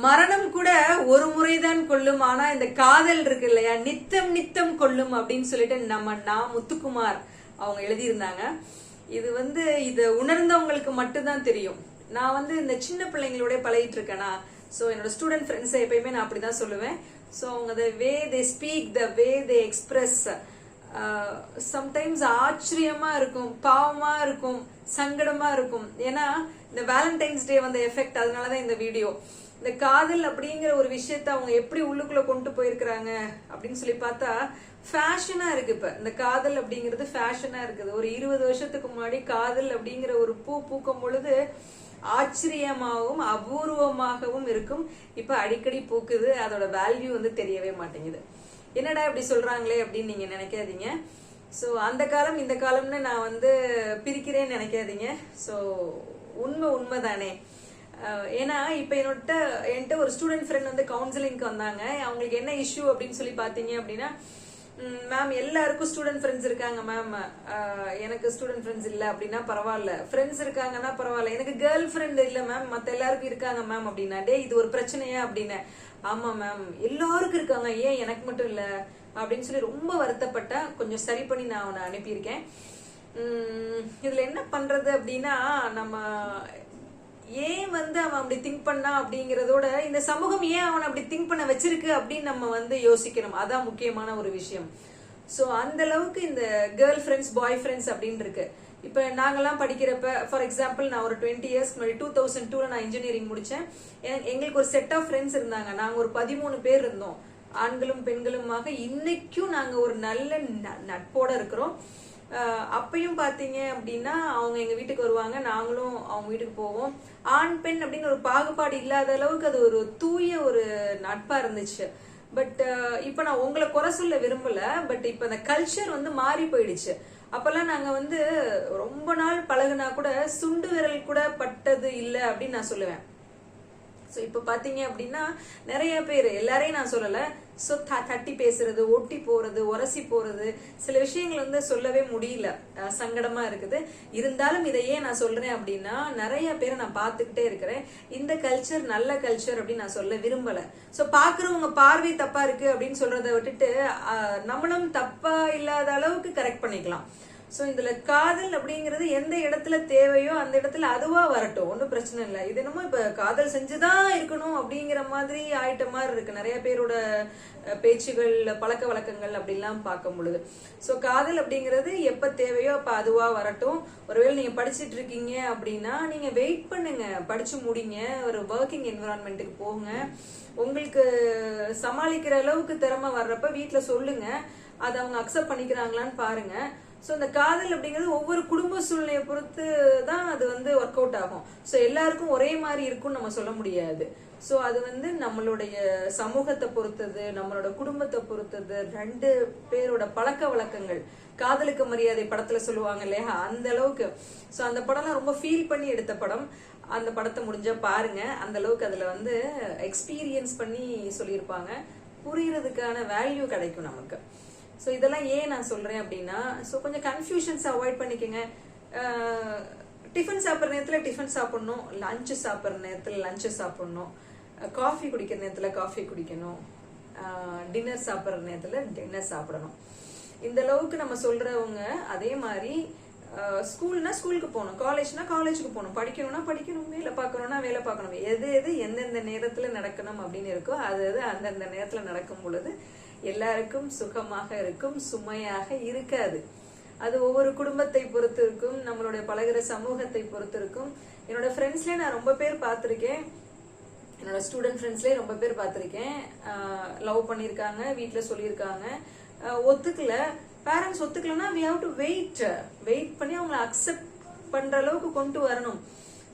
மரணம் கூட ஒரு முறைதான் கொல்லும், ஆனா இந்த காதல் இருக்கு இல்லையா, நித்தம் நித்தம் கொல்லும் அப்படின்னு சொல்லிட்டு நான் முத்துக்குமார் அவங்க எழுதியிருந்தாங்க. இத உணர்ந்தவங்களுக்கு மட்டும்தான் தெரியும். நான் இந்த சின்ன பிள்ளைங்களோட பழகிட்டு இருக்கேனா, ஸோ என்னோட ஸ்டூடெண்ட் ஃப்ரெண்ட்ஸை எப்பயுமே நான் அப்படிதான் சொல்லுவேன். ஸோ அவங்க the way they speak, the way they express, sometimes ஆச்சரியமா இருக்கும், பாவமா இருக்கும், சங்கடமா இருக்கும். ஏன்னா இந்த வேலண்டைன்ஸ் டே எஃபெக்ட், அதனாலதான் இந்த வீடியோ. இந்த காதல் அப்படிங்கிற ஒரு விஷயத்த அவங்க எப்படி உள்ளுக்குள்ள கொண்டு போயிருக்கிறாங்க அப்படின்னு சொல்லி பார்த்தா ஃபேஷனா இருக்கு. இப்ப இந்த காதல் அப்படிங்கிறது ஃபேஷனா இருக்குது. ஒரு 20 வருஷத்துக்கு முன்னாடி காதல் அப்படிங்கிற ஒரு பூ பூக்கும் பொழுது ஆச்சரியமாகவும் அபூர்வமாகவும் இருக்கும். இப்ப அடிக்கடி பூக்குது, அதோட வேல்யூ தெரியவே மாட்டேங்குது. என்னடா இப்படி சொல்றாங்களே அப்படின்னு நீங்க நினைக்காதீங்க. ஸோ அந்த காலம் இந்த காலம்னு நான் பிரிக்கிறேன்னு நினைக்காதீங்க. ஸோ உண்மைதானே. ஏன்னா இப்ப என்கிட்ட ஒரு ஸ்டூடெண்ட் ஃப்ரெண்ட் கவுன்சிலிங்க்கு வந்தாங்க. அவங்களுக்கு என்ன இஷ்யூ அப்படின்னு சொல்லி பாத்தீங்க அப்படின்னா, மேம் எல்லாருக்கும் ஸ்டூடெண்ட் ஃப்ரெண்ட்ஸ் இருக்காங்க மேம், எனக்கு ஸ்டூடெண்ட் ஃப்ரெண்ட்ஸ் இல்ல அப்படின்னா பரவாயில்ல, ஃப்ரெண்ட்ஸ் இருக்காங்கன்னா பரவாயில்ல, எனக்கு கேர்ள் ஃப்ரெண்ட் இல்ல மேம், மத்த எல்லாருக்கும் இருக்காங்க மேம் அப்படின்னா, டே இது ஒரு பிரச்சனையா அப்படின்னு. ஆமா மேம் எல்லாருக்கும் இருக்காங்க, ஏன் எனக்கு மட்டும் இல்ல அப்படின்னு சொல்லி ரொம்ப வருத்தப்பட்ட. கொஞ்சம் சரி பண்ணி நான் அவனை அனுப்பியிருக்கேன். இதுல என்ன பண்றது அப்படின்னா, நம்ம ஏன் அவன் அப்படி திங்க் பண்ணா அப்படிங்கறதோட இந்த சமூகம் ஏன் அவன் அப்படி திங்க் பண்ண வச்சிருக்கு அப்படின்னு நம்ம யோசிக்கணும். அதான் முக்கியமான ஒரு விஷயம். சோ அந்த அளவுக்கு இந்த கேர்ள் ஃப்ரெண்ட்ஸ் பாய் ஃப்ரெண்ட்ஸ் அப்படின்னு இருக்கு. இப்ப நாங்கெல்லாம் படிக்கிறப்ப, ஃபார் எக்ஸாம்பிள் நான் ஒரு 20 இயர்ஸ் முன்னாடி 2002 நான் இன்ஜினியரிங் முடிச்சேன். எங்களுக்கு ஒரு செட் ஆஃப் ஃப்ரெண்ட்ஸ் இருந்தாங்க. நாங்க ஒரு 13 பேர் இருந்தோம், ஆண்களும் பெண்களுமாக. இன்னைக்கும் நாங்க ஒரு நல்ல நட்போட இருக்கிறோம். அப்பயும் பாத்தீங்க அப்படின்னா அவங்க எங்க வீட்டுக்கு வருவாங்க, நாங்களும் அவங்க வீட்டுக்கு போவோம். ஆண் பெண் அப்படின்னு ஒரு பாகுபாடு இல்லாத அளவுக்கு அது ஒரு தூய ஒரு நட்பா இருந்துச்சு. பட் இப்ப நான் உங்களை குறை சொல்ல விரும்பல, பட் இப்ப அந்த கல்ச்சர் மாறி போயிடுச்சு. அப்பெல்லாம் நாங்க ரொம்ப நாள் பழகுனா கூட சுண்டு விரல் கூட பட்டது இல்லை அப்படின்னு நான் சொல்லுவேன். சோ இப்ப பாத்தீங்க அப்படின்னா நிறைய பேர், எல்லாரையும் நான் சொல்லல, சோ தட்டி பேசுறது, ஒட்டி போறது, உரசி போறது, சில விஷயங்கள் சொல்லவே முடியல, சங்கடமா இருக்குது. இருந்தாலும் இதையே நான் சொல்றேன் அப்படின்னா, நிறைய பேரை நான் பாத்துக்கிட்டே இருக்கிறேன். இந்த கல்ச்சர் நல்ல கல்ச்சர் அப்படின்னு நான் சொல்ல விரும்பல. சோ பாக்குறவங்க பார்வை தப்பா இருக்கு அப்படின்னு சொல்றதை விட்டுட்டு நம்மளும் தப்பா இல்லாத அளவுக்கு கரெக்ட் பண்ணிக்கலாம். சோ இதுல காதல் அப்படிங்கிறது எந்த இடத்துல தேவையோ அந்த இடத்துல அதுவா வரட்டும், ஒன்னும் பிரச்சனை இல்லை. இது என்னமோ இப்ப காதல் செஞ்சுதான் இருக்கணும் அப்படிங்கிற மாதிரி ஆயிட்ட மாதிரி இருக்கு நிறைய பேரோட பேச்சுகள், பழக்க வழக்கங்கள் அப்படிலாம் பார்க்கும் பொழுது. சோ காதல் அப்படிங்கிறது எப்ப தேவையோ அப்ப அதுவா வரட்டும். ஒருவேளை நீங்க படிச்சுட்டு இருக்கீங்க அப்படின்னா நீங்க வெயிட் பண்ணுங்க, படிச்சு முடிங்க, ஒரு ஒர்க்கிங் என்விரான்மெண்ட்டுக்கு போங்க. உங்களுக்கு சமாளிக்கிற அளவுக்கு திறமை வர்றப்ப வீட்டுல சொல்லுங்க, அதை அவங்க அக்செப்ட் பண்ணிக்கிறாங்களான்னு பாருங்க. சோ இந்த காதல் அப்படிங்கிறது ஒவ்வொரு குடும்ப சூழ்நிலையை பொறுத்து தான் அது ஒர்க் அவுட் ஆகும். சோ எல்லாருக்கும் ஒரே மாதிரி இருக்கும்னு நம்ம சொல்ல முடியாது. சோ அது நம்மளுடைய சமூகத்தை பொறுத்தது, நம்மளோட குடும்பத்தை பொறுத்தது, 2 பேரோட பழக்க வழக்கங்கள். காதலுக்கு மரியாதை படத்துல சொல்லுவாங்க இல்லையா, அந்த அளவுக்கு. சோ அந்த படம்லாம் ரொம்ப ஃபீல் பண்ணி எடுத்த படம். அந்த படத்தை முடிஞ்சா பாருங்க. அந்த அளவுக்கு அதுல எக்ஸ்பீரியன்ஸ் பண்ணி சொல்லியிருப்பாங்க. புரியறதுக்கான வேல்யூ கிடைக்கும் நமக்கு. ஸோ இதெல்லாம் ஏன் நான் சொல்றேன் அப்படின்னா, ஸோ கொஞ்சம் கன்ஃபியூஷன்ஸ் அவாய்ட் பண்ணிக்கோங்க. டிஃபன் சாப்பிட்ற நேரத்தில் டிஃபன் சாப்பிடணும், லஞ்சு சாப்பிட்ற நேரத்தில் லஞ்சு சாப்பிடணும், காஃபி குடிக்கிற நேரத்தில் காஃபி குடிக்கணும், டின்னர் சாப்பிட்ற நேரத்தில் டின்னர் சாப்பிடணும். இந்த அளவுக்கு நம்ம சொல்றவங்க அதே மாதிரி ஸ்கூல்னா ஸ்கூலுக்கு போகணும், காலேஜ்னா காலேஜுக்கு போகணும், படிக்கணும்னா படிக்கணும், வேலை பார்க்கணும்னா வேலை பார்க்கணும். எது எந்தெந்த நேரத்தில் நடக்கணும் அப்படின்னு இருக்கோ அது அந்தந்த நேரத்தில் நடக்கும் பொழுது எல்லாருக்கும் சுகமாக இருக்கும், சுமையாக இருக்காது. அது ஒவ்வொரு குடும்பத்தை பொறுத்து இருக்கும், நம்மளுடைய பழகிற சமூகத்தை பொறுத்து இருக்கும். என்னோட ஃப்ரெண்ட்ஸ்லயே நான் ரொம்ப பேர் பார்த்திருக்கேன், என்னோட ஸ்டூடெண்ட் ஃப்ரெண்ட்ஸ்லயே ரொம்ப பேர் பார்த்திருக்கேன். லவ் பண்ணிருக்காங்க, வீட்டுல சொல்லியிருக்காங்க, ஒத்துக்கல, பேரண்ட்ஸ் ஒத்துக்கலன்னா we have to வெயிட் பண்ணி அவங்களை அக்செப்ட் பண்ற அளவுக்கு கொண்டு வரணும்.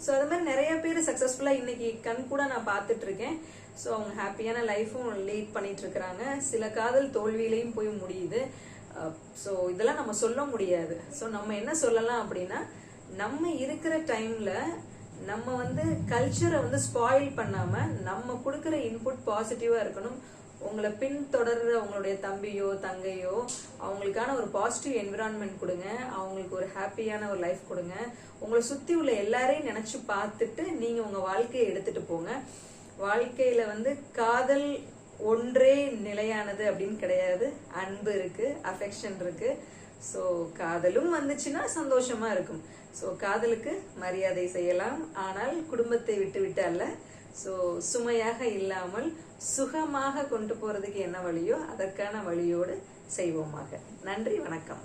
ஸோ அது மாதிரி நிறைய பேர் சக்சஸ்ஃபுல்லா இன்னைக்கு கண் கூட நான் பார்த்துட்டு இருக்கேன். ஸோ அவங்க ஹாப்பியான லைஃபும் லீட் பண்ணிட்டு இருக்கிறாங்க. சில காதல் தோல்வியிலையும் போய் முடியுது. ஸோ இதெல்லாம் நம்ம சொல்ல முடியாது. ஸோ நம்ம என்ன சொல்லலாம் அப்படின்னா, நம்ம இருக்கிற டைம்ல நம்ம கல்ச்சரை ஸ்பாயில் பண்ணாம நம்ம கொடுக்குற இன்புட் பாசிட்டிவா இருக்கணும். உங்களை பின்தொடர்ற உங்களுடைய தம்பியோ தங்கையோ அவங்களுக்கான ஒரு பாசிட்டிவ் என்விரான்மெண்ட் கொடுங்க, அவங்களுக்கு ஒரு ஹாப்பியான ஒரு லைஃப் கொடுங்க. உங்களை சுத்தி உள்ள எல்லாரையும் நினைச்சு பார்த்துட்டு நீங்க உங்க வாழ்க்கையை எடுத்துட்டு போங்க. வாழ்க்கையில வந்து காதல் ஒன்றே நிலையானது அப்படின்னு கிடையாது. அன்பு இருக்கு, அஃபெக்ஷன் இருக்கு. ஸோ காதலும் வந்துச்சுன்னா சந்தோஷமா இருக்கும். ஸோ காதலுக்கு மரியாதை செய்யலாம், ஆனால் குடும்பத்தை விட்டு விட்டு அல்ல. ஸோ சுமையாக இல்லாமல் சுகமாக கொண்டு போறதுக்கு என்ன வழியோ அதற்கான வழியோடு செய்வோமாக. நன்றி, வணக்கம்.